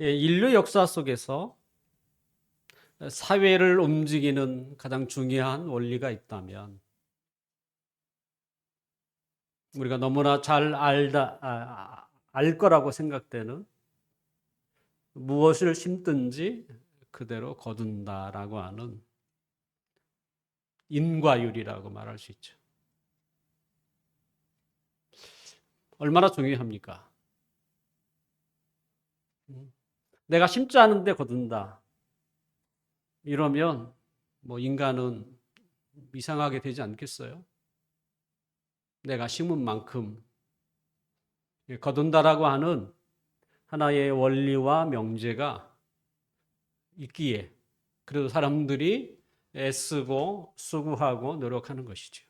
인류 역사 속에서 사회를 움직이는 가장 중요한 원리가 있다면 우리가 너무나 잘 알 거라고 생각되는 무엇을 심든지 그대로 거둔다라고 하는 인과율이라고 말할 수 있죠. 얼마나 중요합니까? 내가 심지 않은데 거둔다. 이러면 인간은 이상하게 되지 않겠어요? 내가 심은 만큼 거둔다라고 하는 하나의 원리와 명제가 있기에 그래도 사람들이 애쓰고 수고하고 노력하는 것이죠.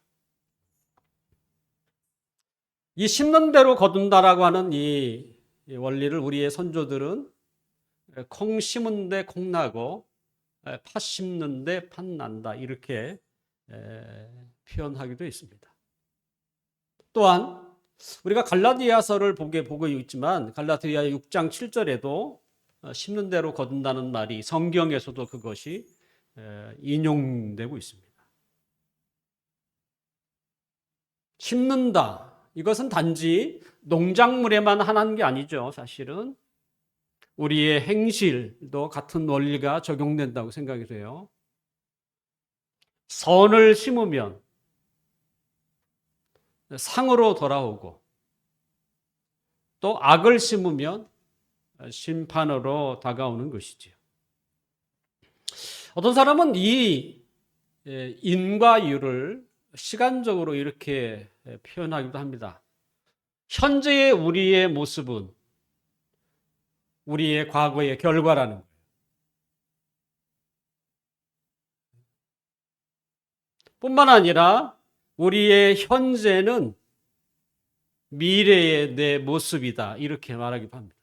이 심는 대로 거둔다라고 하는 이 원리를 우리의 선조들은 콩 심은데 콩 나고 팥 심는데 팥 난다 이렇게 표현하기도 했습니다. 또한 우리가 갈라디아서를 보고 있지만 갈라디아 6장 7절에도 심는 대로 거둔다는 말이 성경에서도 그것이 인용되고 있습니다. 심는다. 이것은 단지 농작물에만 한한 게 아니죠. 사실은 우리의 행실도 같은 원리가 적용된다고 생각이 돼요. 선을 심으면 상으로 돌아오고 또 악을 심으면 심판으로 다가오는 것이지요. 어떤 사람은 이 인과 유를 시간적으로 이렇게 표현하기도 합니다. 현재의 우리의 모습은 우리의 과거의 결과라는 거예요. 뿐만 아니라 우리의 현재는 미래의 내 모습이다. 이렇게 말하기도 합니다.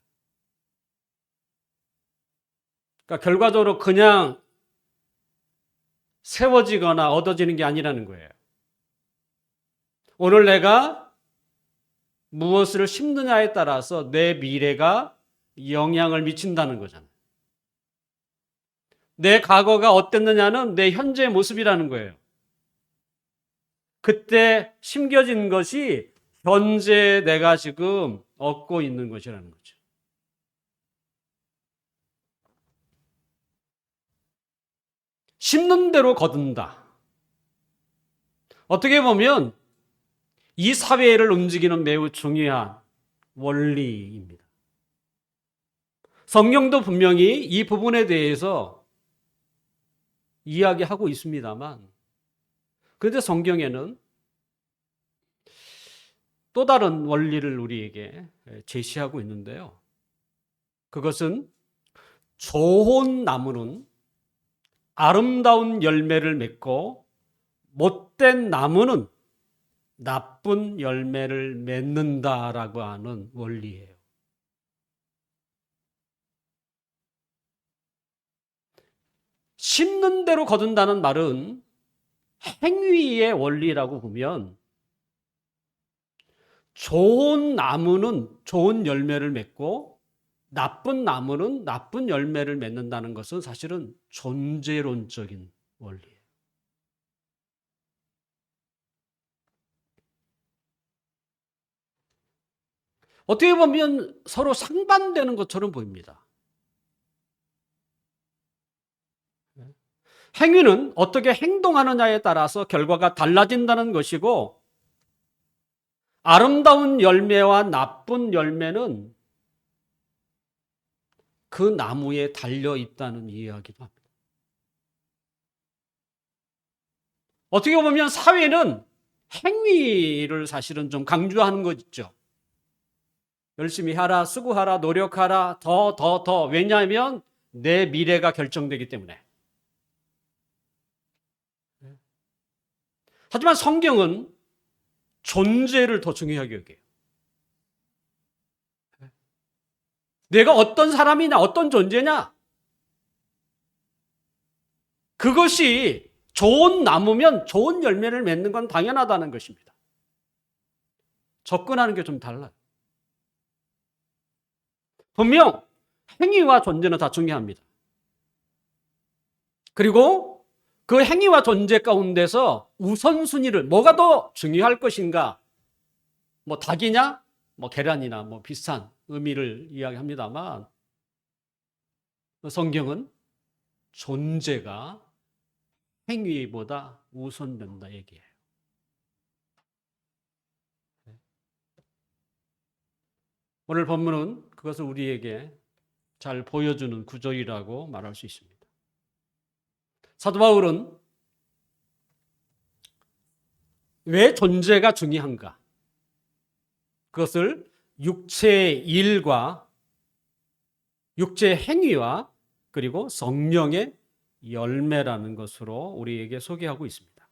그러니까 결과적으로 그냥 세워지거나 얻어지는 게 아니라는 거예요. 오늘 내가 무엇을 심느냐에 따라서 내 미래가 영향을 미친다는 거잖아요. 내 과거가 어땠느냐는 내 현재의 모습이라는 거예요. 그때 심겨진 것이 현재 내가 지금 얻고 있는 것이라는 거죠. 심는 대로 거둔다. 어떻게 보면 이 사회를 움직이는 매우 중요한 원리입니다. 성경도 분명히 이 부분에 대해서 이야기하고 있습니다만, 그런데 성경에는 또 다른 원리를 우리에게 제시하고 있는데요. 그것은 좋은 나무는 아름다운 열매를 맺고 못된 나무는 나쁜 열매를 맺는다라고 하는 원리예요. 심는 대로 거둔다는 말은 행위의 원리라고 보면 좋은 나무는 좋은 열매를 맺고 나쁜 나무는 나쁜 열매를 맺는다는 것은 사실은 존재론적인 원리예요. 어떻게 보면 서로 상반되는 것처럼 보입니다. 행위는 어떻게 행동하느냐에 따라서 결과가 달라진다는 것이고 아름다운 열매와 나쁜 열매는 그 나무에 달려 있다는 이야기도 합니다. 어떻게 보면 사회는 행위를 사실은 좀 강조하는 것 있죠. 열심히 하라, 수고하라, 노력하라, 더. 왜냐하면 내 미래가 결정되기 때문에. 하지만 성경은 존재를 더 중요하게 여겨요. 내가 어떤 사람이냐, 어떤 존재냐. 그것이 좋은 나무면 좋은 열매를 맺는 건 당연하다는 것입니다. 접근하는 게 좀 달라요. 분명 행위와 존재는 다 중요합니다. 그리고 그 행위와 존재 가운데서 우선순위를 뭐가 더 중요할 것인가? 뭐 닭이냐? 뭐 계란이나 뭐 비슷한 의미를 이야기합니다만 성경은 존재가 행위보다 우선된다 얘기해요. 오늘 본문은 그것을 우리에게 잘 보여주는 구절이라고 말할 수 있습니다. 사도 바울은 왜 존재가 중요한가? 그것을 육체의 일과 육체의 행위와 그리고 성령의 열매라는 것으로 우리에게 소개하고 있습니다.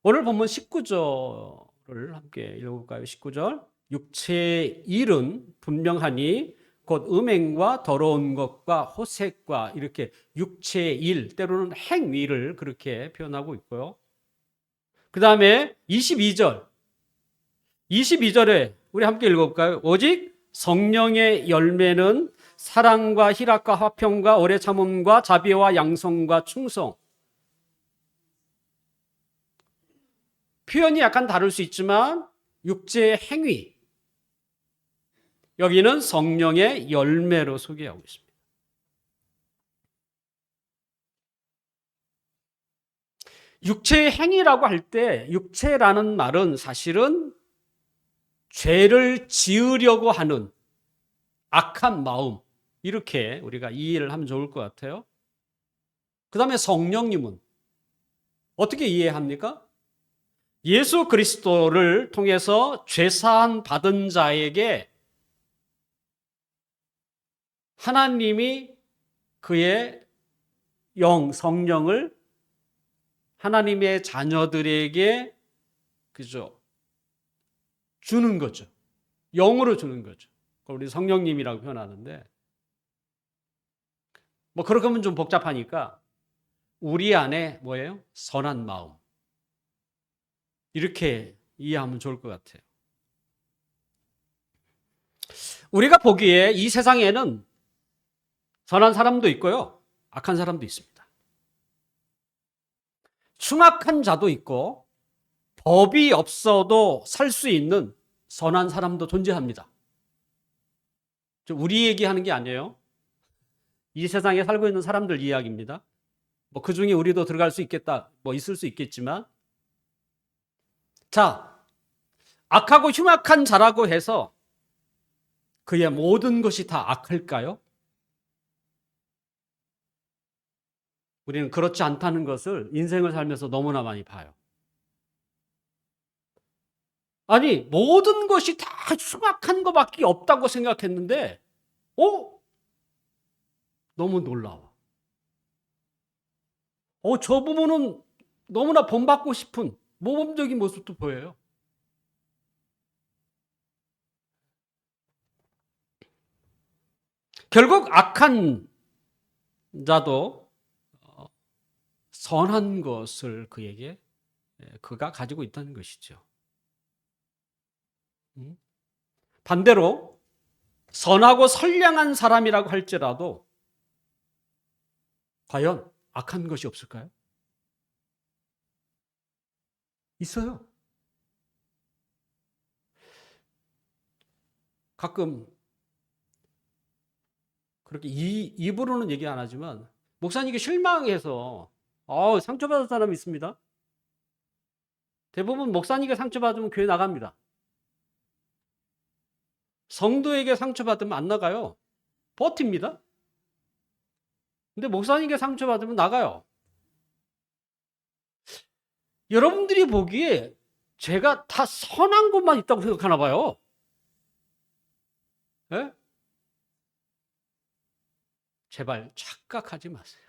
오늘 본문 19절을 함께 읽어볼까요? 19절. 육체의 일은 분명하니 곧 음행과 더러운 것과 호색과 이렇게 육체의 일, 때로는 행위를 그렇게 표현하고 있고요. 그 다음에 22절에 우리 함께 읽어볼까요? 오직 성령의 열매는 사랑과 희락과 화평과 오래 참음과 자비와 양성과 충성. 표현이 약간 다를 수 있지만 육체의 행위, 여기는 성령의 열매로 소개하고 있습니다. 육체의 행위라고 할 때 육체라는 말은 사실은 죄를 지으려고 하는 악한 마음, 이렇게 우리가 이해를 하면 좋을 것 같아요. 그 다음에 성령님은 어떻게 이해합니까? 예수 그리스도를 통해서 죄사함 받은 자에게 하나님이 그의 영, 성령을 하나님의 자녀들에게 그죠? 주는 거죠. 영으로 주는 거죠. 그걸 우리 성령님이라고 표현하는데 뭐 그렇게 하면 좀 복잡하니까 우리 안에 뭐예요? 선한 마음. 이렇게 이해하면 좋을 것 같아요. 우리가 보기에 이 세상에는 선한 사람도 있고요. 악한 사람도 있습니다. 흉악한 자도 있고 법이 없어도 살 수 있는 선한 사람도 존재합니다. 우리 얘기하는 게 아니에요. 이 세상에 살고 있는 사람들 이야기입니다. 뭐 그 중에 우리도 들어갈 수 있겠다, 뭐 있을 수 있겠지만, 자, 악하고 흉악한 자라고 해서 그의 모든 것이 다 악할까요? 우리는 그렇지 않다는 것을 인생을 살면서 너무나 많이 봐요. 아니, 모든 것이 다 흉악한 것밖에 없다고 생각했는데, 너무 놀라워. 저 부분은 너무나 본받고 싶은 모범적인 모습도 보여요. 결국 악한 자도 선한 것을 그가 가지고 있다는 것이죠. 반대로 선하고 선량한 사람이라고 할지라도 과연 악한 것이 없을까요? 있어요. 가끔 그렇게 입으로는 얘기 안 하지만 목사님께 실망해서 상처받은 사람이 있습니다. 대부분 목사님께 상처받으면 교회 나갑니다. 성도에게 상처받으면 안 나가요. 버팁니다. 근데 목사님께 상처받으면 나가요. 여러분들이 보기에 제가 다 선한 것만 있다고 생각하나 봐요. 네? 제발 착각하지 마세요.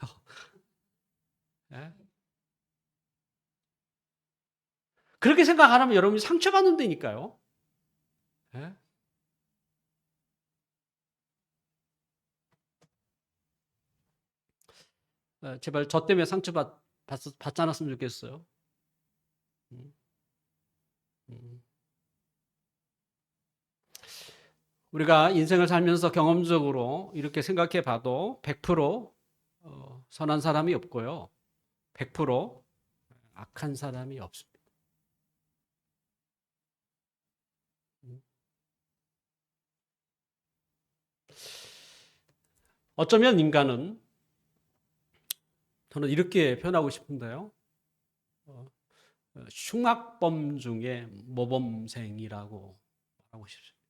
네? 그렇게 생각 안 하면 여러분이 상처받는 데니까요. 네? 제발 저 때문에 받지 않았으면 좋겠어요. 우리가 인생을 살면서 경험적으로 이렇게 생각해 봐도 100% 선한 사람이 없고요. 100% 악한 사람이 없습니다. 어쩌면 인간은, 저는 이렇게 표현하고 싶은데요. 흉악범 중에 모범생이라고 말하고 싶습니다.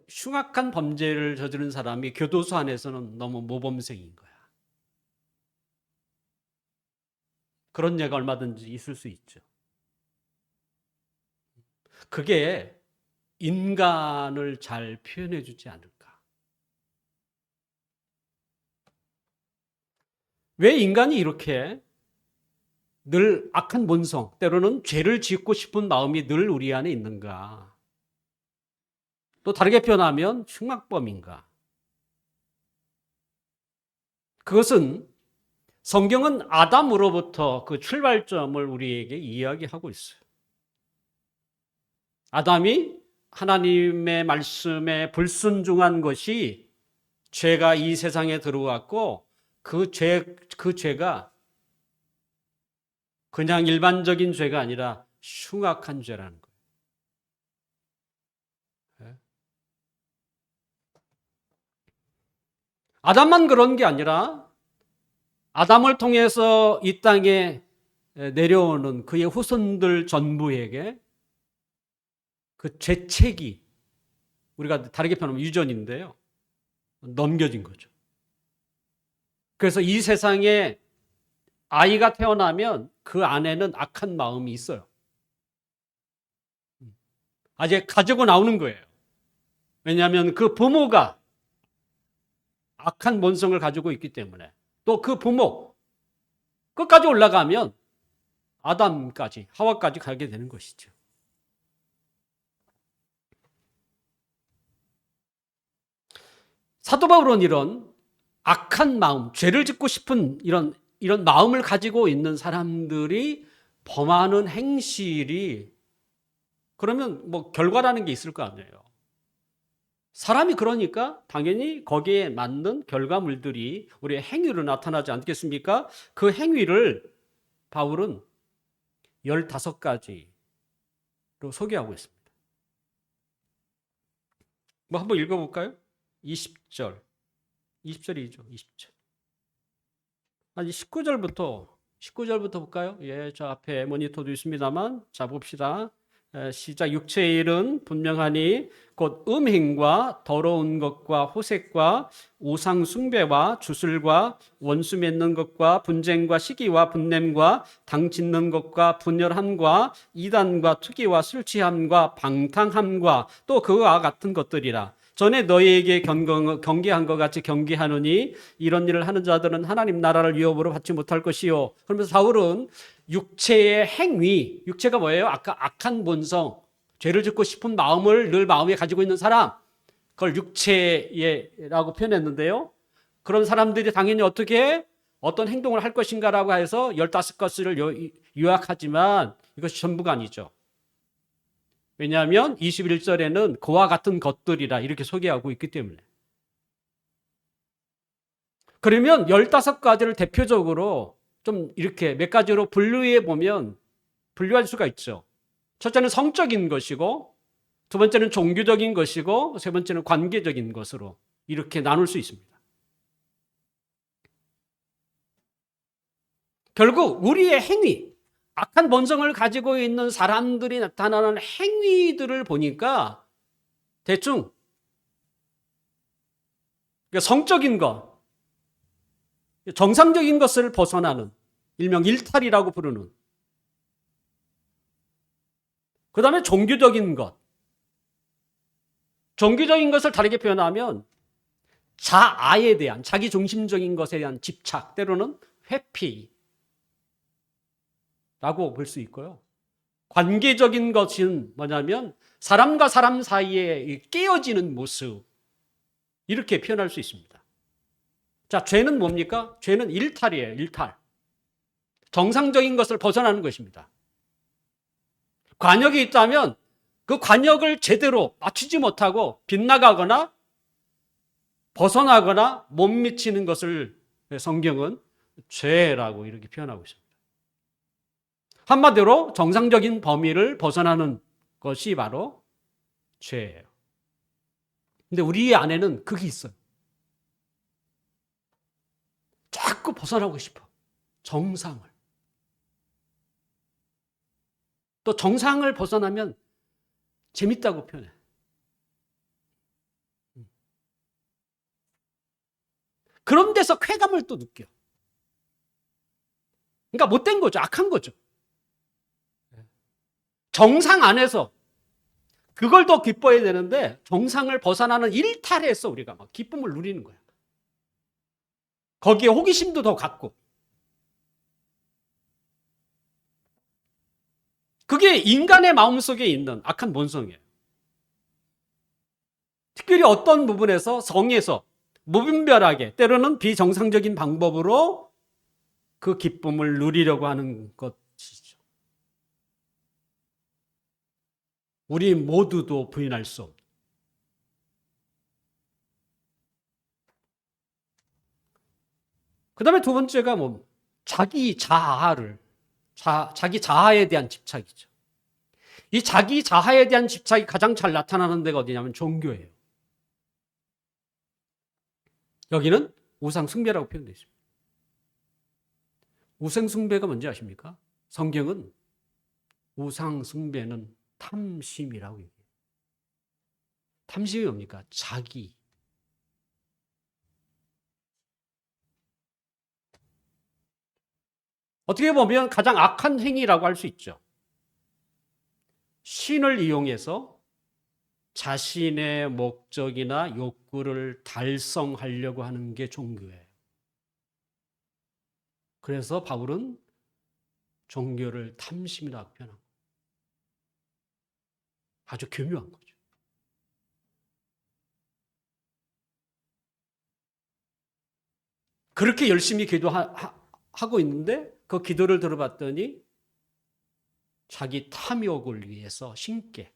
흉악한 범죄를 저지른 사람이 교도소 안에서는 너무 모범생인 거야. 그런 예가 얼마든지 있을 수 있죠. 그게 인간을 잘 표현해 주지 않을까. 왜 인간이 이렇게 늘 악한 본성, 때로는 죄를 짓고 싶은 마음이 늘 우리 안에 있는가? 또 다르게 표현하면 흉악범인가? 그것은 성경은 아담으로부터 그 출발점을 우리에게 이야기하고 있어요. 아담이 하나님의 말씀에 불순종한 것이 죄가 이 세상에 들어왔고 그 죄가 그냥 일반적인 죄가 아니라 흉악한 죄라는 거예요. 아담만 그런 게 아니라 아담을 통해서 이 땅에 내려오는 그의 후손들 전부에게 그 죄책이, 우리가 다르게 표현하면 유전인데요, 넘겨진 거죠. 그래서 이 세상에 아이가 태어나면 그 안에는 악한 마음이 있어요. 아직 가지고 나오는 거예요. 왜냐하면 그 부모가 악한 본성을 가지고 있기 때문에. 또 그 부모 끝까지 올라가면 아담까지, 하와까지 가게 되는 것이죠. 사도 바울은 이런 악한 마음, 죄를 짓고 싶은 이런 마음을 가지고 있는 사람들이 범하는 행실이, 그러면 뭐 결과라는 게 있을 거 아니에요. 사람이 그러니까 당연히 거기에 맞는 결과물들이 우리의 행위로 나타나지 않겠습니까? 그 행위를 바울은 15가지로 소개하고 있습니다. 뭐 한번 읽어볼까요? 20절이죠. 20절. 아니 19절부터 볼까요? 예, 저 앞에 모니터도 있습니다만, 자 봅시다. 시작. 육체의 일은 분명하니 곧 음행과 더러운 것과 호색과 우상 숭배와 주술과 원수 맺는 것과 분쟁과 시기와 분냄과 당 짓는 것과 분열함과 이단과 투기와 술 취함과 방탕함과 또 그와 같은 것들이라. 전에 너희에게 경계한 것 같이 경계하노니 이런 일을 하는 자들은 하나님 나라를 위협으로 받지 못할 것이요. 그러면서 바울은 육체의 행위, 육체가 뭐예요? 아까 악한 본성, 죄를 짓고 싶은 마음을 늘 마음에 가지고 있는 사람, 그걸 육체라고 표현했는데요. 그런 사람들이 당연히 어떤 행동을 할 것인가라고 해서 15가지를 요약하지만 이것이 전부가 아니죠. 왜냐하면 21절에는 그와 같은 것들이라 이렇게 소개하고 있기 때문에. 그러면 15가지를 대표적으로 좀 이렇게 몇 가지로 분류할 수가 있죠. 첫째는 성적인 것이고, 두 번째는 종교적인 것이고, 세 번째는 관계적인 것으로 이렇게 나눌 수 있습니다. 결국 우리의 행위, 악한 본성을 가지고 있는 사람들이 나타나는 행위들을 보니까 대충 성적인 것, 정상적인 것을 벗어나는, 일명 일탈이라고 부르는, 그 다음에 종교적인 것. 종교적인 것을 다르게 표현하면 자아에 대한, 자기 중심적인 것에 대한 집착, 때로는 회피라고 볼 수 있고요. 관계적인 것은 뭐냐면 사람과 사람 사이에 깨어지는 모습, 이렇게 표현할 수 있습니다. 자, 죄는 뭡니까? 죄는 일탈이에요. 일탈. 정상적인 것을 벗어나는 것입니다. 관역이 있다면 그 관역을 제대로 맞추지 못하고 빗나가거나 벗어나거나 못 미치는 것을 성경은 죄라고 이렇게 표현하고 있습니다. 한마디로 정상적인 범위를 벗어나는 것이 바로 죄예요. 근데 우리 안에는 그게 있어요. 자꾸 벗어나고 싶어. 정상을. 또 정상을 벗어나면 재밌다고 표현해. 그런 데서 쾌감을 또 느껴. 그러니까 못된 거죠. 악한 거죠. 정상 안에서 그걸 더 기뻐해야 되는데 정상을 벗어나는 일탈에서 우리가 막 기쁨을 누리는 거야. 거기에 호기심도 더 갖고. 그게 인간의 마음속에 있는 악한 본성이에요. 특별히 어떤 부분에서 성에서 무분별하게 때로는 비정상적인 방법으로 그 기쁨을 누리려고 하는 것이죠. 우리 모두도 부인할 수 없는. 그 다음에 두 번째가 자기 자아를, 자기 자아에 대한 집착이죠. 이 자기 자아에 대한 집착이 가장 잘 나타나는 데가 어디냐면 종교예요. 여기는 우상 숭배라고 표현되어 있습니다. 우상 숭배가 뭔지 아십니까? 성경은 우상 숭배는 탐심이라고 얘기해요. 탐심이 뭡니까? 자기. 어떻게 보면 가장 악한 행위라고 할 수 있죠. 신을 이용해서 자신의 목적이나 욕구를 달성하려고 하는 게 종교예요. 그래서 바울은 종교를 탐심이라고 표현합니다. 아주 교묘한 거죠. 그렇게 열심히 기도하고 있는데 그 기도를 들어봤더니 자기 탐욕을 위해서 신께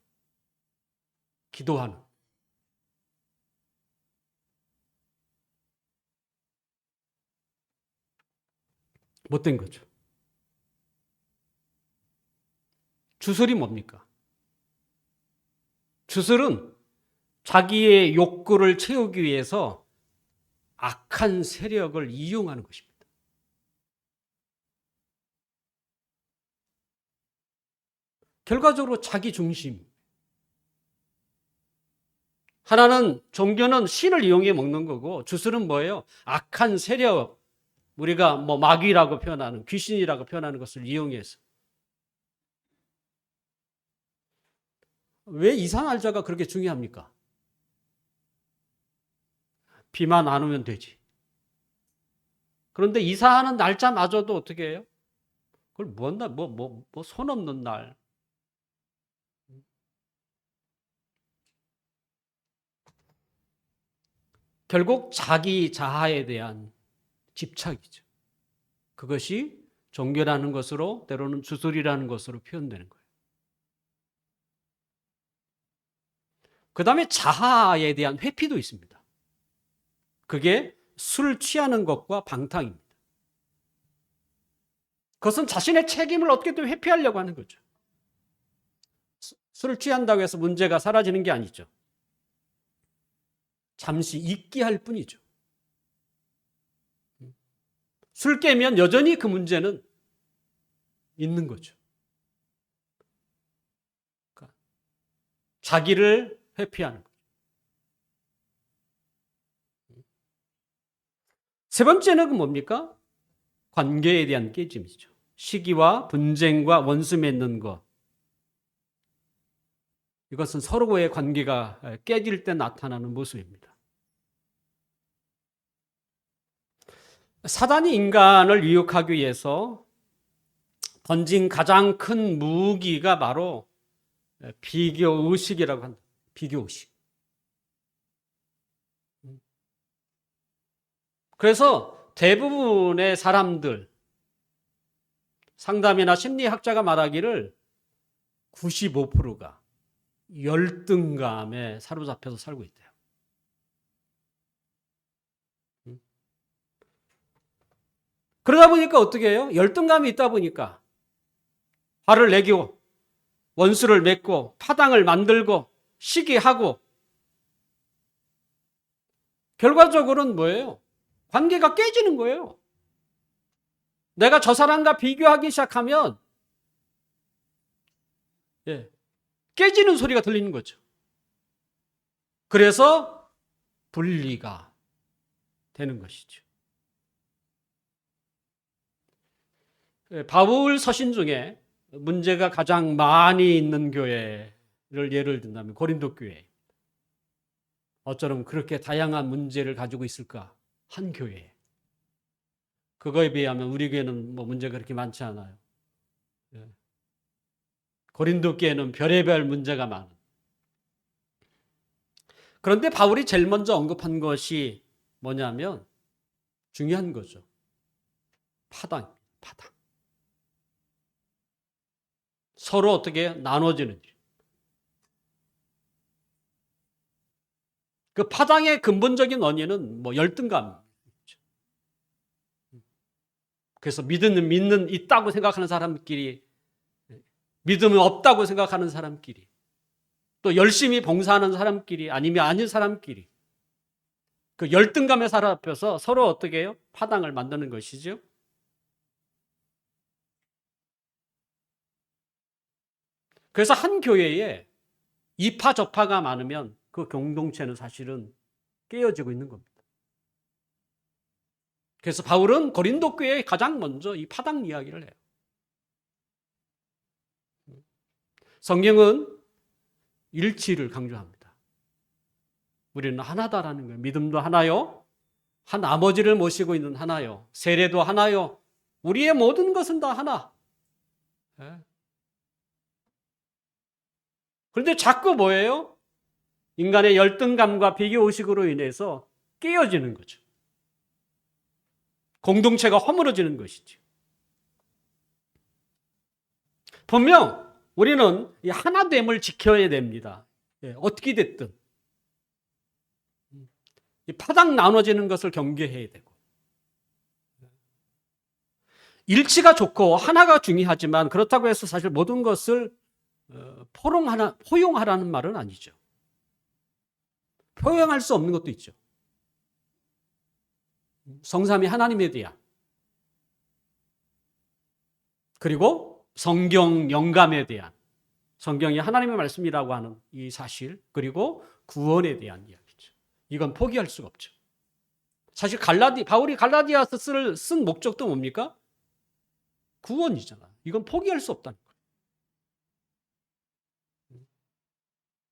기도하는 못된 거죠. 주술이 뭡니까? 주술은 자기의 욕구를 채우기 위해서 악한 세력을 이용하는 것입니다. 결과적으로 자기 중심. 하나는 종교는 신을 이용해 먹는 거고 주술은 뭐예요? 악한 세력, 우리가 마귀라고 표현하는 귀신이라고 표현하는 것을 이용해서. 왜 이산날짜가 그렇게 중요합니까? 비만 안 오면 되지. 그런데 이사하는 날짜마저도 어떻게 해요? 그걸 뭔 날, 손 없는 날. 결국 자기 자아에 대한 집착이죠. 그것이 종교라는 것으로 때로는 주술이라는 것으로 표현되는 거예요. 그 다음에 자아에 대한 회피도 있습니다. 그게 술 취하는 것과 방탕입니다. 그것은 자신의 책임을 어떻게든 회피하려고 하는 거죠. 술을 취한다고 해서 문제가 사라지는 게 아니죠. 잠시 잊게 할 뿐이죠. 술 깨면 여전히 그 문제는 있는 거죠. 그러니까 자기를 회피하는 거죠. 세 번째는 뭡니까? 관계에 대한 깨짐이죠. 시기와 분쟁과 원수 맺는 것. 이것은 서로의 관계가 깨질 때 나타나는 모습입니다. 사단이 인간을 유혹하기 위해서 던진 가장 큰 무기가 바로 비교의식이라고 합니다. 비교의식. 그래서 대부분의 사람들, 상담이나 심리학자가 말하기를 95%가 열등감에 사로잡혀서 살고 있대요. 그러다 보니까 어떻게 해요? 열등감이 있다 보니까 화를 내고 원수를 맺고 파당을 만들고 시기하고 결과적으로는 뭐예요? 관계가 깨지는 거예요. 내가 저 사람과 비교하기 시작하면 깨지는 소리가 들리는 거죠. 그래서 분리가 되는 것이죠. 바울 서신 중에 문제가 가장 많이 있는 교회를 예를 든다면 고린도 교회. 어쩌면 그렇게 다양한 문제를 가지고 있을까? 한 교회. 그거에 비하면 우리 교회는 뭐 문제가 그렇게 많지 않아요. 고린도 교회는 별의별 문제가 많은. 그런데 바울이 제일 먼저 언급한 것이 뭐냐면 중요한 거죠. 파당. 서로 어떻게 나눠지는지. 그 파당의 근본적인 원인은 뭐 열등감이죠. 그래서 믿는 있다고 생각하는 사람끼리, 믿음은 없다고 생각하는 사람끼리, 또 열심히 봉사하는 사람끼리, 아니면 아닌 사람끼리, 그 열등감에 사로잡혀서 서로 어떻게 해요? 파당을 만드는 것이죠. 그래서 한 교회에 이파 저파가 많으면 그 공동체는 사실은 깨어지고 있는 겁니다. 그래서 바울은 고린도 교회에 가장 먼저 이 파당 이야기를 해요. 성경은 일치를 강조합니다. 우리는 하나다라는 거예요. 믿음도 하나요. 한 아버지를 모시고 있는 하나요. 세례도 하나요. 우리의 모든 것은 다 하나. 그런데 자꾸 뭐예요? 인간의 열등감과 비교의식으로 인해서 깨어지는 거죠. 공동체가 허물어지는 것이죠. 분명 우리는 이 하나됨을 지켜야 됩니다. 어떻게 됐든. 이 파당 나눠지는 것을 경계해야 되고. 일치가 좋고 하나가 중요하지만 그렇다고 해서 사실 모든 것을 포용하라는 말은 아니죠. 포용할 수 없는 것도 있죠. 성삼위 하나님에 대한, 그리고 성경 영감에 대한, 성경이 하나님의 말씀이라고 하는 이 사실, 그리고 구원에 대한 이야기죠. 이건 포기할 수가 없죠. 사실 바울이 갈라디아서를 쓴 목적도 뭡니까? 구원이잖아. 이건 포기할 수 없다는 거예요.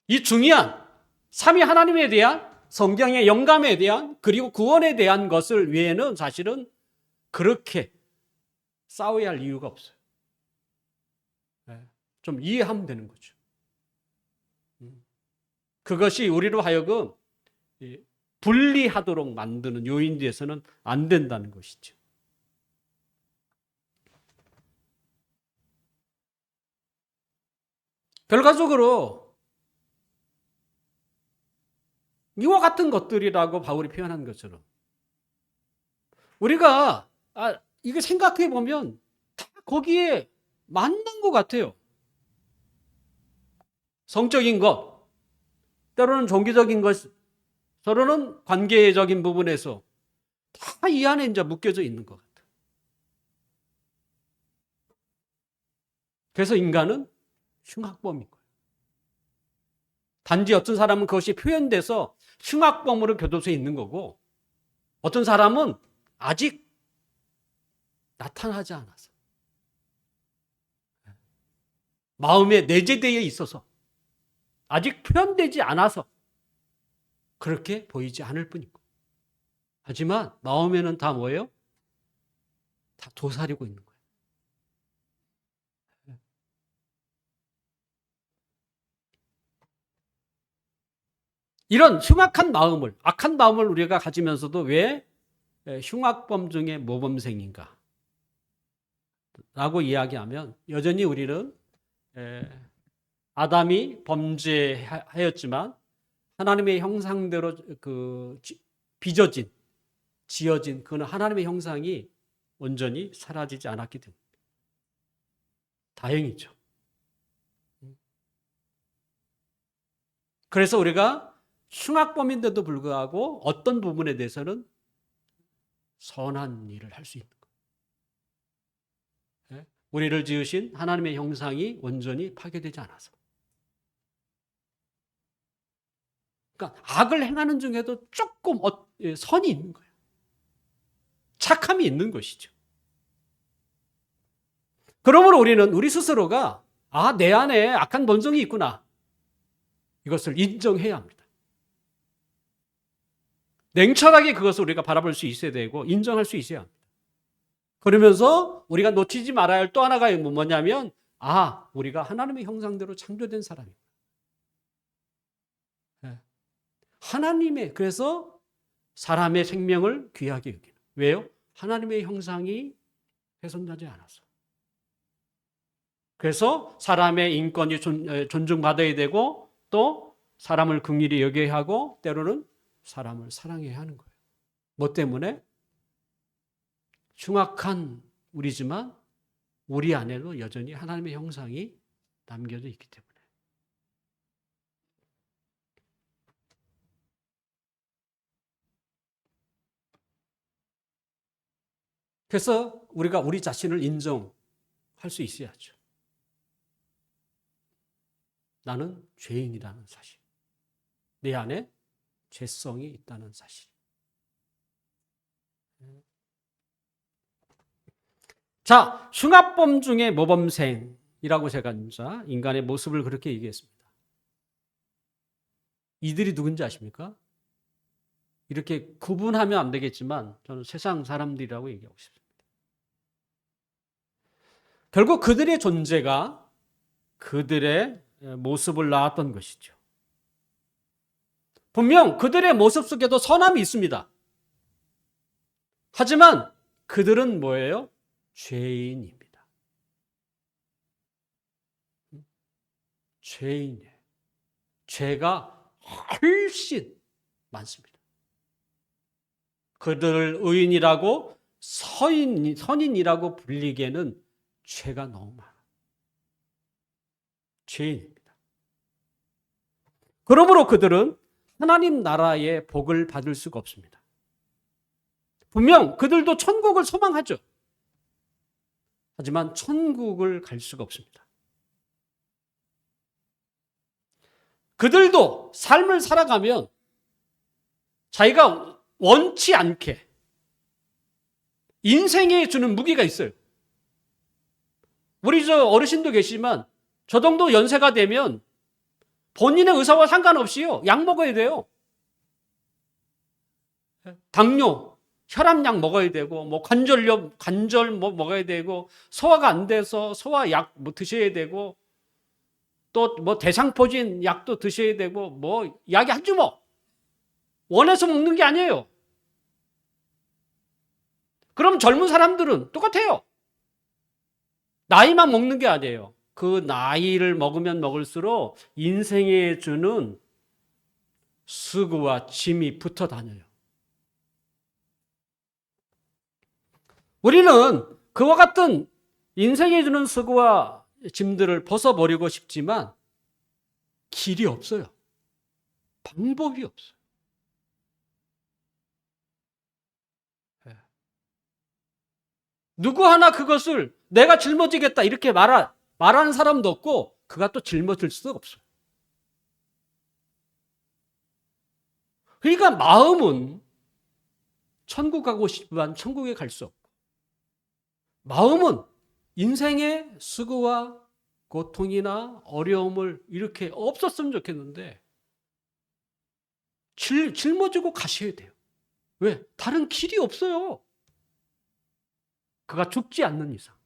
이 중요한 삼위 하나님에 대한, 성경의 영감에 대한, 그리고 구원에 대한 것을 외에는 사실은 그렇게 싸워야 할 이유가 없어요. 좀 이해하면 되는 거죠. 그것이 우리로 하여금 분리하도록 만드는 요인 뒤에서는 안 된다는 것이죠. 결과적으로 이와 같은 것들이라고 바울이 표현한 것처럼 우리가 이거 생각해 보면 다 거기에 맞는 것 같아요. 성적인 것, 때로는 종교적인 것, 서로는 관계적인 부분에서 다 이 안에 이제 묶여져 있는 것 같아요. 그래서 인간은 흉악범인 거예요. 단지 어떤 사람은 그것이 표현돼서 흉악범으로 교도소에 있는 거고, 어떤 사람은 아직 나타나지 않아서, 마음에 내재되어 있어서, 아직 표현되지 않아서 그렇게 보이지 않을 뿐이고, 하지만 마음에는 다 뭐예요? 다 도사리고 있는 거예요. 이런 흉악한 마음을, 악한 마음을 우리가 가지면서도 왜 흉악범 중에 모범생인가? 라고 이야기하면 여전히 우리는 아담이 범죄하였지만 하나님의 형상대로 빚어진, 지어진 그는 하나님의 형상이 온전히 사라지지 않았기 때문에 다행이죠. 그래서 우리가 흉악범인데도 불구하고 어떤 부분에 대해서는 선한 일을 할 수 있는 거예요. 우리를 지으신 하나님의 형상이 온전히 파괴되지 않아서. 그러니까 악을 행하는 중에도 조금 선이 있는 거예요. 착함이 있는 것이죠. 그러므로 우리는 우리 스스로가 내 안에 악한 본성이 있구나. 이것을 인정해야 합니다. 냉철하게 그것을 우리가 바라볼 수 있어야 되고 인정할 수 있어야 합니다. 그러면서 우리가 놓치지 말아야 할 또 하나가 뭐냐면 우리가 하나님의 형상대로 창조된 사람입니다. 그래서 사람의 생명을 귀하게 여기는. 왜요? 하나님의 형상이 훼손되지 않아서. 그래서 사람의 인권이 존중받아야 되고 또 사람을 긍휼히 여겨야 하고 때로는 사람을 사랑해야 하는 거예요. 뭐 때문에? 흉악한 우리지만 우리 안에도 여전히 하나님의 형상이 남겨져 있기 때문에. 그래서 우리가 우리 자신을 인정할 수 있어야죠. 나는 죄인이라는 사실. 내 안에 죄성이 있다는 사실. 자, 흉악범 중에 모범생이라고 제가 인간의 모습을 그렇게 얘기했습니다. 이들이 누군지 아십니까? 이렇게 구분하면 안 되겠지만 저는 세상 사람들이라고 얘기하고 싶습니다. 결국 그들의 존재가 그들의 모습을 낳았던 것이죠. 분명 그들의 모습 속에도 선함이 있습니다. 하지만 그들은 뭐예요? 죄인입니다. 죄인이에요. 죄가 훨씬 많습니다. 그들을 의인이라고 선인이라고 불리기에는 죄가 너무 많아요. 죄인입니다. 그러므로 그들은 하나님 나라의 복을 받을 수가 없습니다. 분명 그들도 천국을 소망하죠. 하지만 천국을 갈 수가 없습니다. 그들도 삶을 살아가면 자기가 원치 않게 인생에 주는 무기가 있어요. 우리 어르신도 계시지만 저 정도 연세가 되면 본인의 의사와 상관없이요, 약 먹어야 돼요. 당뇨, 혈압약 먹어야 되고, 관절 먹어야 되고, 소화가 안 돼서 소화약 드셔야 되고, 또 대상포진 약도 드셔야 되고, 약이 한 주먹. 원해서 먹는 게 아니에요. 그럼 젊은 사람들은 똑같아요. 나이만 먹는 게 아니에요. 그 나이를 먹으면 먹을수록 인생에 주는 수고와 짐이 붙어 다녀요. 우리는 그와 같은 인생에 주는 수고와 짐들을 벗어버리고 싶지만 길이 없어요. 방법이 없어요. 누구 하나 그것을 내가 짊어지겠다 이렇게 말하는 사람도 없고 그가 또 짊어질 수도 없어요. 그러니까 마음은 천국 가고 싶지만 천국에 갈 수 없고, 마음은 인생의 수고와 고통이나 어려움을 이렇게 없었으면 좋겠는데 짊어지고 가셔야 돼요. 왜? 다른 길이 없어요. 그가 죽지 않는 이상.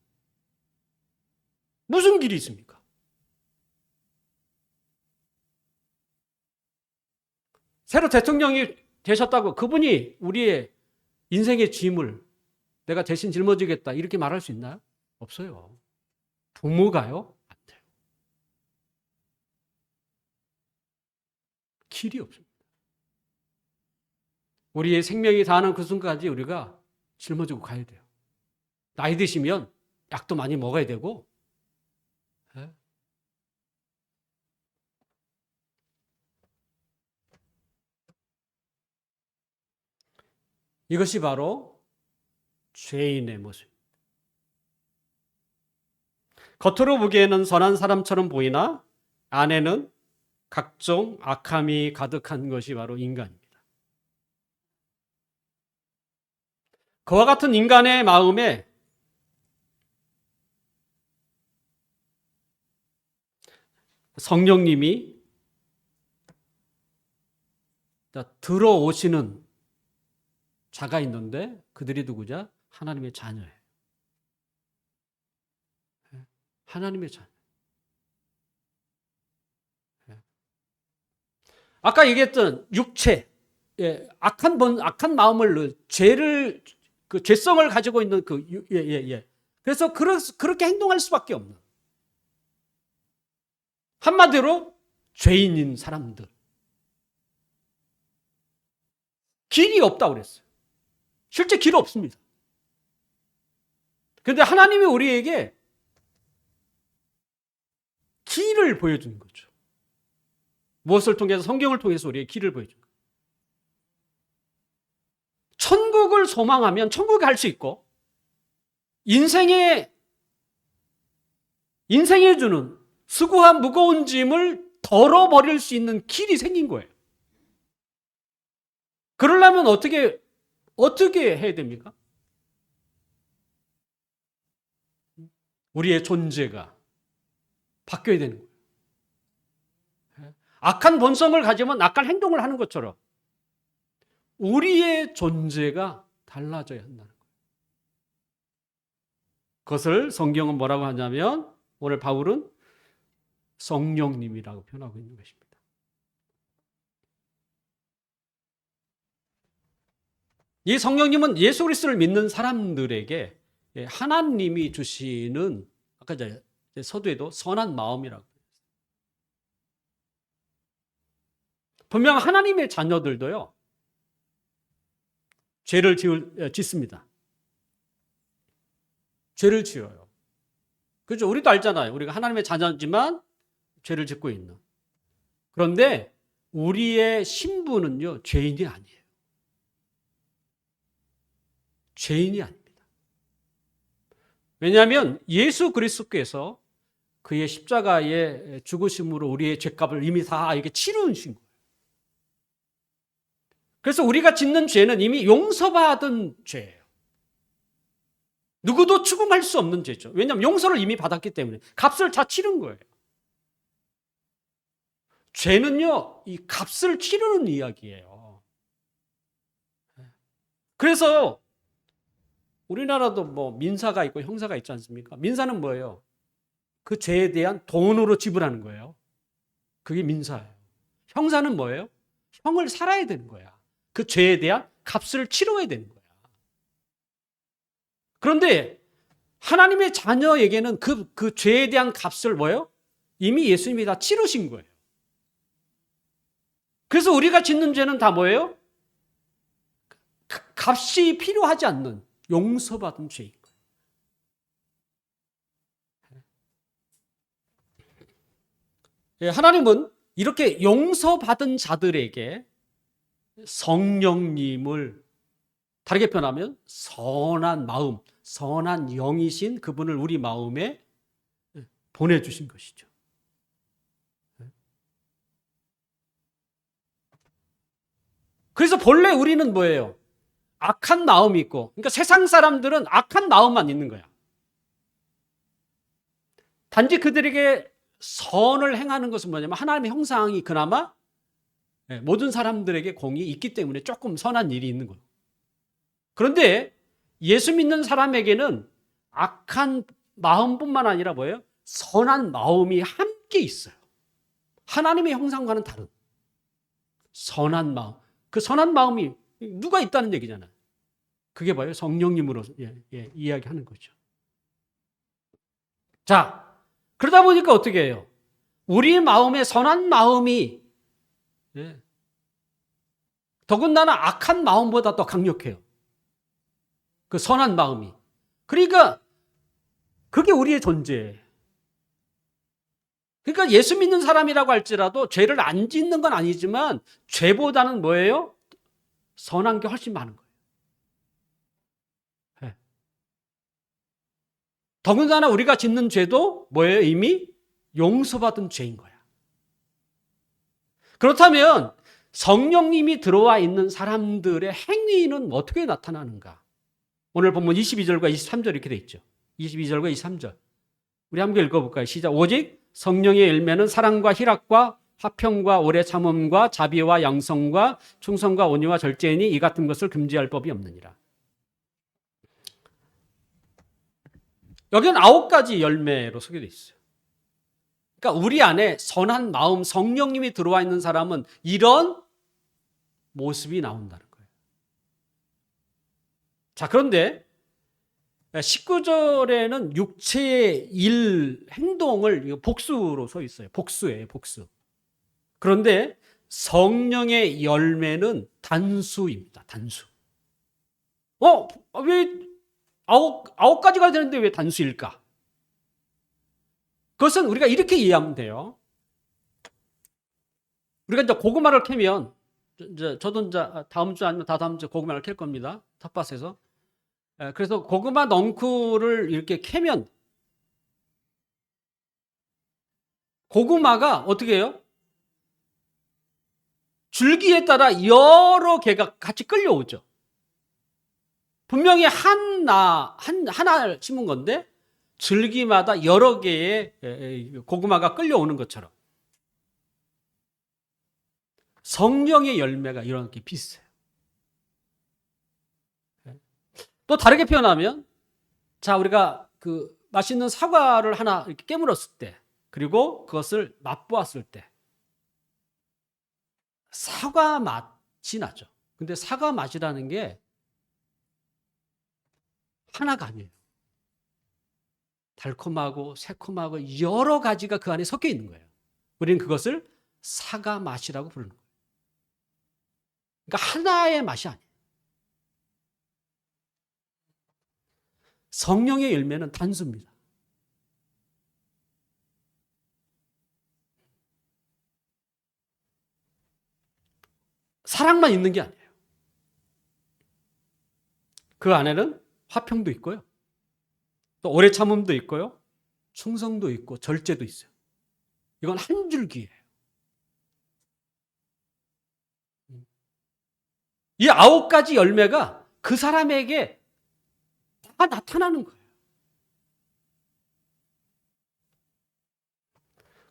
무슨 길이 있습니까? 새로 대통령이 되셨다고 그분이 우리의 인생의 짐을 내가 대신 짊어지겠다 이렇게 말할 수 있나요? 없어요. 부모가요? 안 돼요. 길이 없습니다. 우리의 생명이 다하는 그 순간까지 우리가 짊어지고 가야 돼요. 나이 드시면 약도 많이 먹어야 되고, 이것이 바로 죄인의 모습입니다. 겉으로 보기에는 선한 사람처럼 보이나 안에는 각종 악함이 가득한 것이 바로 인간입니다. 그와 같은 인간의 마음에 성령님이 들어오시는 자가 있는데 그들이 누구냐? 하나님의 자녀예요. 하나님의 자녀. 아까 얘기했던 육체, 악한 마음을 죄를 그 죄성을 가지고 있는 그래서 그렇게 행동할 수밖에 없는. 한마디로 죄인인 사람들. 길이 없다고 그랬어요. 실제 길 없습니다. 그런데 하나님이 우리에게 길을 보여주는 거죠. 무엇을 통해서? 성경을 통해서 우리에게 길을 보여주는 거예요. 천국을 소망하면 천국에 갈 수 있고, 인생에 주는 수고한 무거운 짐을 덜어버릴 수 있는 길이 생긴 거예요. 그러려면 어떻게 해야 됩니까? 우리의 존재가 바뀌어야 되는 거예요. 악한 본성을 가지면 악한 행동을 하는 것처럼 우리의 존재가 달라져야 한다는 거예요. 그것을 성경은 뭐라고 하냐면 오늘 바울은 성령님이라고 표현하고 있는 것입니다. 이 성령님은 예수 그리스도를 믿는 사람들에게 하나님이 주시는 아까 서두에도 선한 마음이라고. 분명 하나님의 자녀들도요, 죄를 짓습니다. 죄를 지어요. 그렇죠? 우리도 알잖아요. 우리가 하나님의 자녀지만 죄를 짓고 있는. 그런데 우리의 신분은요, 죄인이 아니에요. 죄인이 아닙니다. 왜냐하면 예수 그리스도께서 그의 십자가의 죽으심으로 우리의 죄값을 이미 다 이렇게 치르신 거예요. 그래서 우리가 짓는 죄는 이미 용서받은 죄예요. 누구도 추궁할 수 없는 죄죠. 왜냐하면 용서를 이미 받았기 때문에 값을 다 치른 거예요. 죄는요, 이 값을 치르는 이야기예요. 그래서 우리나라도 뭐 민사가 있고 형사가 있지 않습니까? 민사는 뭐예요? 그 죄에 대한 돈으로 지불하는 거예요. 그게 민사예요. 형사는 뭐예요? 형을 살아야 되는 거야. 그 죄에 대한 값을 치러야 되는 거야. 그런데 하나님의 자녀에게는 그 죄에 대한 값을 뭐예요? 이미 예수님이 다 치르신 거예요. 그래서 우리가 짓는 죄는 다 뭐예요? 값이 필요하지 않는 용서받은 죄인 거예요. 하나님은 이렇게 용서받은 자들에게 성령님을 다르게 표현하면 선한 마음, 선한 영이신 그분을 우리 마음에 보내주신 것이죠. 그래서 본래 우리는 뭐예요? 악한 마음이 있고, 그러니까 세상 사람들은 악한 마음만 있는 거야. 단지 그들에게 선을 행하는 것은 뭐냐면 하나님의 형상이 그나마 모든 사람들에게 공이 있기 때문에 조금 선한 일이 있는 거예요. 그런데 예수 믿는 사람에게는 악한 마음뿐만 아니라 뭐예요? 선한 마음이 함께 있어요. 하나님의 형상과는 다른 선한 마음. 그 선한 마음이 누가 있다는 얘기잖아요. 그게 뭐예요? 성령님으로 이야기하는 거죠. 자, 그러다 보니까 어떻게 해요? 우리 마음에 선한 마음이 더군다나 악한 마음보다 더 강력해요. 그 선한 마음이. 그러니까 그게 우리의 존재예요. 그러니까 예수 믿는 사람이라고 할지라도 죄를 안 짓는 건 아니지만 죄보다는 뭐예요? 선한 게 훨씬 많은 거예요. 네. 더군다나 우리가 짓는 죄도 뭐예요? 이미 용서받은 죄인 거야. 그렇다면 성령님이 들어와 있는 사람들의 행위는 어떻게 나타나는가? 오늘 본문 22절과 23절 이렇게 돼 있죠. 22절과 23절. 우리 한번 읽어볼까요? 시작. 오직 성령의 열매는 사랑과 희락과 화평과 오래 참음과 자비와 양성과 충성과 온유와 절제이니 이 같은 것을 금지할 법이 없느니라. 여기는 9가지 열매로 소개되어 있어요. 그러니까 우리 안에 선한 마음, 성령님이 들어와 있는 사람은 이런 모습이 나온다는 거예요. 자, 그런데 19절에는 육체의 일, 행동을 복수로 써 있어요. 복수예요, 복수. 그런데 성령의 열매는 단수입니다, 단수. 왜 아홉 가지가 되는데 왜 단수일까? 그것은 우리가 이렇게 이해하면 돼요. 우리가 이제 고구마를 캐면, 저도 이제 다음 주 아니면 다다음 주 고구마를 캘 겁니다. 텃밭에서. 그래서 고구마 넝쿨을 이렇게 캐면 고구마가 어떻게 해요? 줄기에 따라 여러 개가 같이 끌려오죠. 분명히 하나 심은 건데 줄기마다 여러 개의 고구마가 끌려오는 것처럼 성령의 열매가 이렇게 비슷해요. 또 다르게 표현하면, 자, 우리가 그 맛있는 사과를 하나 이렇게 깨물었을 때, 그리고 그것을 맛보았을 때, 사과 맛이 나죠. 근데 사과 맛이라는 게 하나가 아니에요. 달콤하고 새콤하고 여러 가지가 그 안에 섞여 있는 거예요. 우리는 그것을 사과 맛이라고 부르는 거예요. 그러니까 하나의 맛이 아니에요. 성령의 열매는 단수입니다. 사랑만 있는 게 아니에요. 그 안에는 화평도 있고요. 또 오래 참음도 있고요. 충성도 있고 절제도 있어요. 이건 한 줄기예요. 이 9가지 열매가 그 사람에게 다 나타나는 거예요.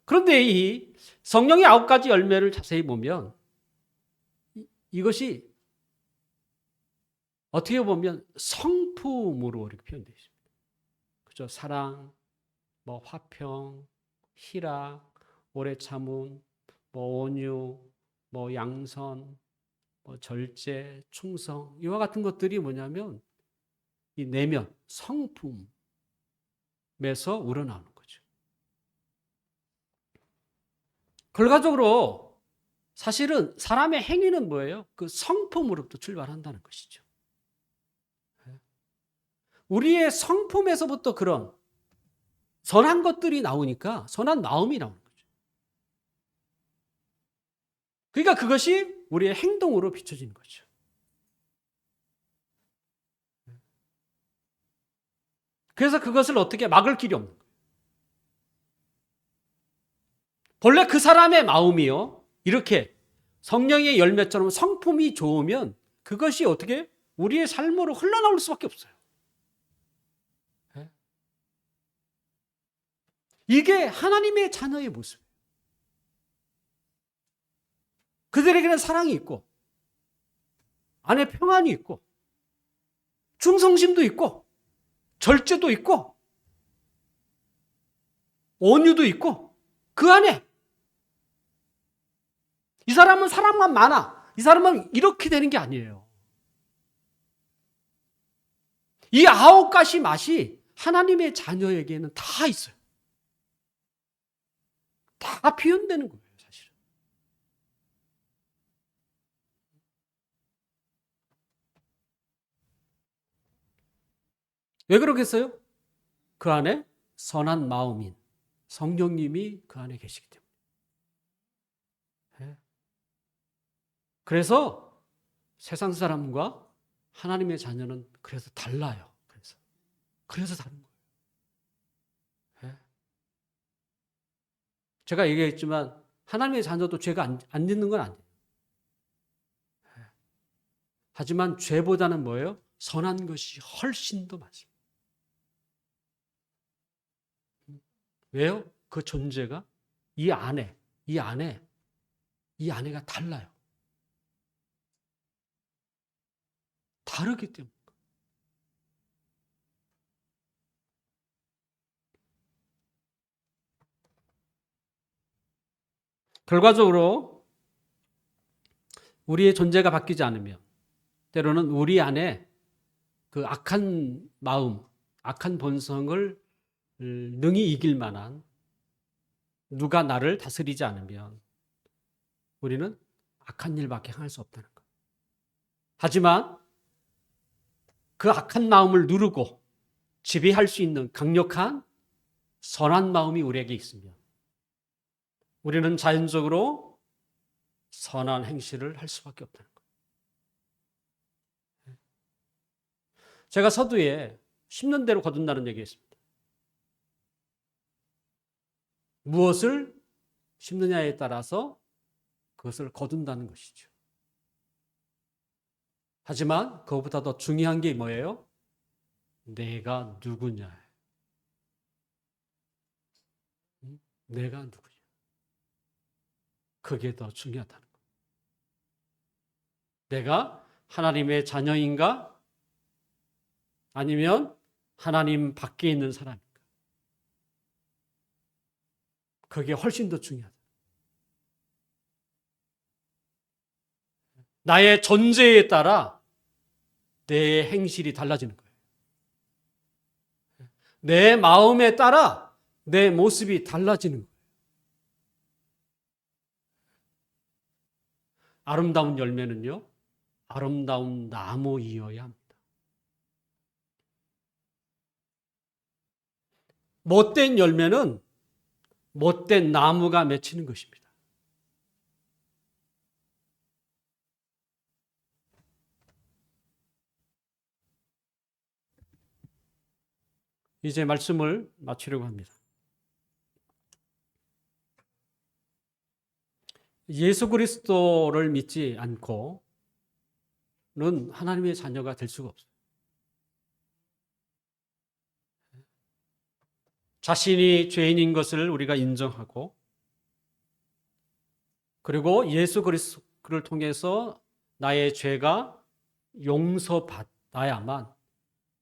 그런데 이 성령의 9가지 열매를 자세히 보면 이것이 어떻게 보면 성품으로 이렇게 표현되어 있습니다. 그죠? 사랑, 화평, 희락, 오래 참음, 온유, 양선, 절제, 충성, 이와 같은 것들이 뭐냐면 이 내면, 성품에서 우러나오는 거죠. 결과적으로 사실은 사람의 행위는 뭐예요? 그 성품으로부터 출발한다는 것이죠. 우리의 성품에서부터 그런 선한 것들이 나오니까 선한 마음이 나오는 거죠. 그러니까 그것이 우리의 행동으로 비춰지는 거죠. 그래서 그것을 어떻게 막을 길이 없는 거예요. 본래 그 사람의 마음이요, 이렇게 성령의 열매처럼 성품이 좋으면 그것이 어떻게 우리의 삶으로 흘러나올 수밖에 없어요. 이게 하나님의 자녀의 모습이에요. 그들에게는 사랑이 있고 안에 평안이 있고 충성심도 있고 절제도 있고 온유도 있고 그 안에 이 사람은 사랑만 많아, 이 사람은 이렇게 되는 게 아니에요. 이 9가지 맛이 하나님의 자녀에게는 다 있어요. 다 표현되는 거예요, 사실은. 왜 그러겠어요? 그 안에 선한 마음인 성령님이 그 안에 계시기 때문에. 그래서 세상 사람과 하나님의 자녀는 그래서 달라요. 그래서 다른 거예요. 제가 얘기했지만 하나님의 자녀도 죄가 안 짓는 건 아니에요. 하지만 죄보다는 뭐예요? 선한 것이 훨씬 더 많습니다. 왜요? 그 존재가 이 안에가 달라요. 다르기 때문에. 결과적으로 우리의 존재가 바뀌지 않으면 때로는 우리 안에 그 악한 마음, 악한 본성을 능히 이길 만한 누가 나를 다스리지 않으면 우리는 악한 일밖에 행할 수 없다는 것. 하지만 그 악한 마음을 누르고 지배할 수 있는 강력한 선한 마음이 우리에게 있으면 우리는 자연적으로 선한 행실을 할 수밖에 없다는 것. 제가 서두에 심는 대로 거둔다는 얘기했습니다. 무엇을 심느냐에 따라서 그것을 거둔다는 것이죠. 하지만 그것보다 더 중요한 게 뭐예요? 내가 누구냐. 내가 누구냐. 그게 더 중요하다는 것. 내가 하나님의 자녀인가? 아니면 하나님 밖에 있는 사람인가? 그게 훨씬 더 중요하다. 나의 존재에 따라 내 행실이 달라지는 거예요. 내 마음에 따라 내 모습이 달라지는 거예요. 아름다운 열매는요, 아름다운 나무이어야 합니다. 못된 열매는 못된 나무가 맺히는 것입니다. 이제 말씀을 마치려고 합니다. 예수 그리스도를 믿지 않고는 하나님의 자녀가 될 수가 없어요. 자신이 죄인인 것을 우리가 인정하고 그리고 예수 그리스도를 통해서 나의 죄가 용서받아야만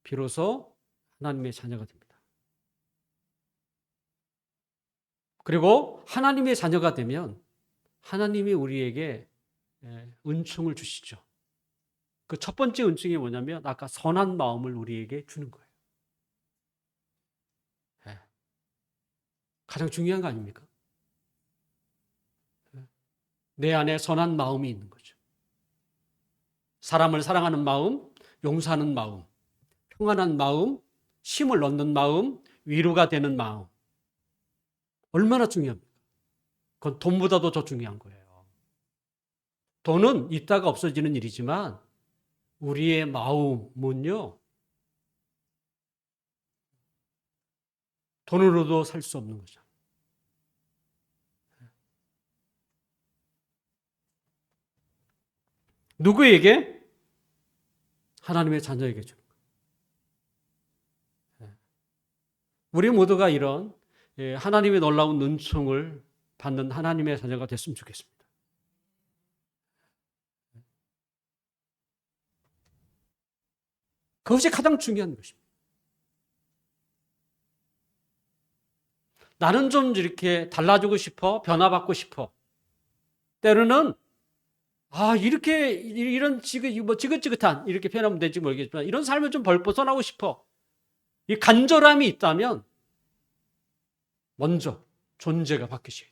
비로소 하나님의 자녀가 됩니다. 그리고 하나님의 자녀가 되면 하나님이 우리에게 은총을 주시죠. 그 첫 번째 은총이 뭐냐면 아까 선한 마음을 우리에게 주는 거예요. 가장 중요한 거 아닙니까? 내 안에 선한 마음이 있는 거죠. 사람을 사랑하는 마음, 용서하는 마음, 평안한 마음, 힘을 얻는 마음, 위로가 되는 마음. 얼마나 중요합니까? 그건 돈보다도 더 중요한 거예요. 돈은 있다가 없어지는 일이지만 우리의 마음은요, 돈으로도 살 수 없는 거죠. 누구에게? 하나님의 자녀에게 주는 거예요. 우리 모두가 이런 하나님의 놀라운 은총을 받는 하나님의 자녀가 됐으면 좋겠습니다. 그것이 가장 중요한 것입니다. 나는 좀 이렇게 달라지고 싶어, 변화받고 싶어. 때로는 이렇게 이런 지긋지긋한 이렇게 표현하면 될지 모르겠지만 이런 삶을 좀 벗어나고 싶어. 이 간절함이 있다면 먼저 존재가 바뀌셔야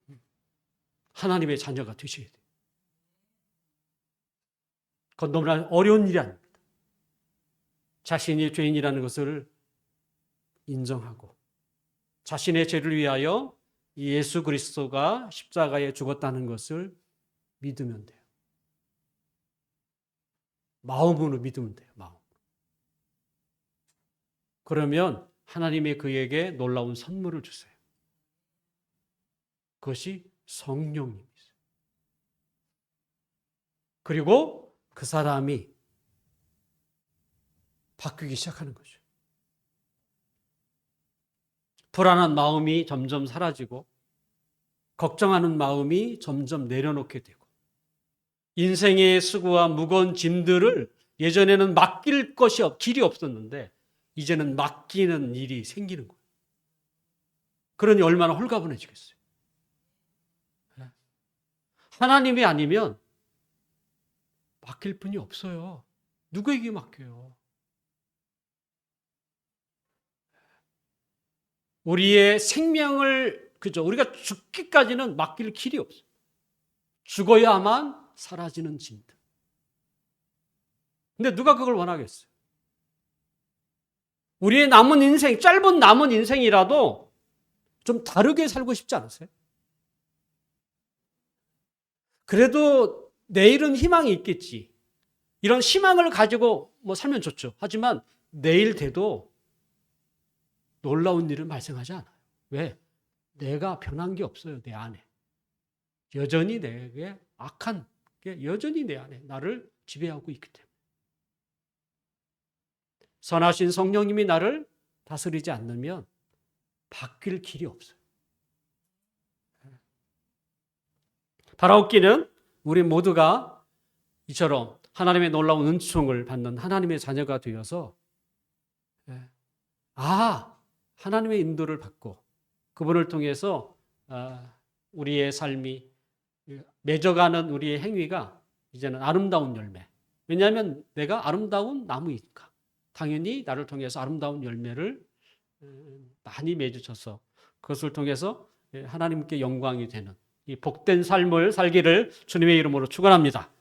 돼요. 하나님의 자녀가 되셔야 돼요. 그건 너무나 어려운 일이 아닙니다. 자신이 죄인이라는 것을 인정하고 자신의 죄를 위하여 예수 그리스도가 십자가에 죽었다는 것을 믿으면 돼요. 마음으로 믿으면 돼요. 마음. 그러면 하나님이 그에게 놀라운 선물을 주세요. 그것이 성령님이세요. 그리고 그 사람이 바뀌기 시작하는 거죠. 불안한 마음이 점점 사라지고 걱정하는 마음이 점점 내려놓게 되고 인생의 수고와 무거운 짐들을 예전에는 맡길 것이 길이 없었는데 이제는 맡기는 일이 생기는 거예요. 그러니 얼마나 홀가분해지겠어요. 하나님이 아니면 맡길 분이 없어요. 누구에게 맡겨요? 우리의 생명을 우리가 죽기까지는 맡길 길이 없어요. 죽어야만 사라지는 짐들. 근데 누가 그걸 원하겠어요? 우리의 남은 인생, 짧은 남은 인생이라도 좀 다르게 살고 싶지 않으세요? 그래도 내일은 희망이 있겠지. 이런 희망을 가지고 살면 좋죠. 하지만 내일 돼도 놀라운 일은 발생하지 않아요. 왜? 내가 변한 게 없어요. 내 안에. 여전히 내게 악한 게 여전히 내 안에 나를 지배하고 있기 때문에. 선하신 성령님이 나를 다스리지 않으면 바뀔 길이 없어요. 바라옵기는 우리 모두가 이처럼 하나님의 놀라운 은총을 받는 하나님의 자녀가 되어서 하나님의 인도를 받고 그분을 통해서 우리의 삶이 맺어가는 우리의 행위가 이제는 아름다운 열매. 왜냐하면 내가 아름다운 나무이니까 당연히 나를 통해서 아름다운 열매를 많이 맺으셔서 그것을 통해서 하나님께 영광이 되는 이 복된 삶을 살기를 주님의 이름으로 축원합니다.